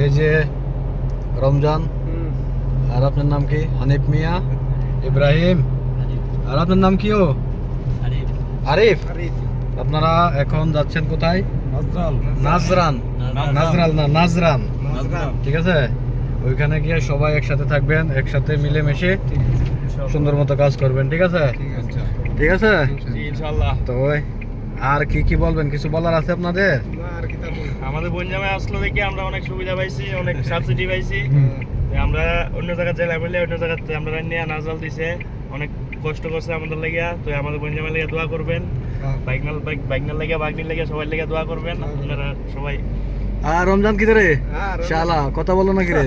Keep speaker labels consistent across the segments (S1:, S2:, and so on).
S1: এই যে রমজান, আর আপনার নাম কি? হানিফ মিয়া, ইব্রাহিম, আর আপনার নাম কি? আরিফ। আপনারা এখন যাচ্ছেন কোথায়? নাজরান। নাজরান, ঠিক আছে। ওইখানে গিয়ে সবাই একসাথে থাকবেন, একসাথে মিলেমিশে সুন্দর মতো কাজ করবেন, ঠিক আছে? ঠিক আছে
S2: ইনশাআল্লাহ।
S1: তো আর কি কি বলবেন? কিছু বলার আছে আপনাদের?
S2: আমাদের বনজামে আসলো দেখে আমরা অনেক সুবিধা পাইছি, অনেক সাবসিডি পাইছি। আমরা অন্য জায়গায় জেলা বললে অন্য জায়গাতে আমরা নিয়ে নাজাল দিছে, অনেক কষ্ট করছে আমাদের লাগিয়া। তো আমাদের বনজামের লাগিয়া দোয়া করবেন, বাইকনার লাগিয়া বাগনির লাগিয়া সবাই লাগিয়া দোয়া করবেন আপনারা সবাই।
S1: আর রমজান কি রে শালা কথা বলো না কি রে?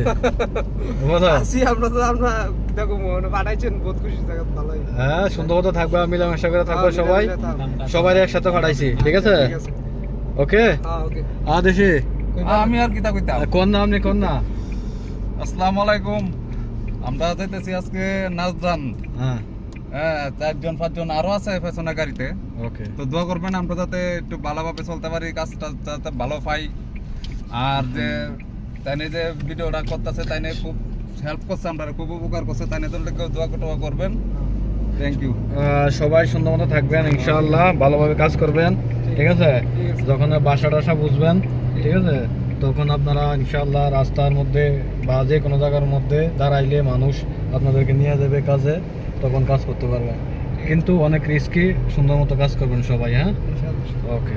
S1: হ্যাঁ, সুন্দর মতো থাকবা, মিলামেশা করে থাকবা, সবাই একসাথে পাঠাইছি, ঠিক আছে? ওকে দেশে
S3: আমি আর কিতা কইতাম।
S1: কোন না আপনি কোন না?
S3: আসসালামু আলাইকুম। আমরা যাইতেছি আজকে নাজরান।
S1: হ্যাঁ,
S3: 4-5জন আরো আছে পেছনের গাড়িতে।
S1: ওকে।
S3: তো দোয়া করবেন আমরা যাতে একটু ভালোভাবে চলতে পারি, কাজটা যাতে ভালো পাই। আর যে তাইনে যে ভিডিওটা করতেছে তাইনে খুব হেল্প করছে, আমরা খুব উপকার করছে, তাইনে তো দোয়া করবেন। Thank you.
S1: সবাই সুন্দর মতো থাকবেন ইনশাআল্লাহ, ভালোভাবে কাজ করবেন, ঠিক আছে? যখন বাসা টাসা বুঝবেন, ঠিক আছে, তখন আপনারা ইনশাআল্লাহ রাস্তার মধ্যে বা যে কোনো জায়গার মধ্যে দাঁড়াইলে মানুষ আপনাদেরকে নিয়ে যাবে কাজে, তখন কাজ করতে পারবেন। কিন্তু অনেক রিস্কি, সুন্দর মতো কাজ করবেন সবাই। হ্যাঁ, ওকে।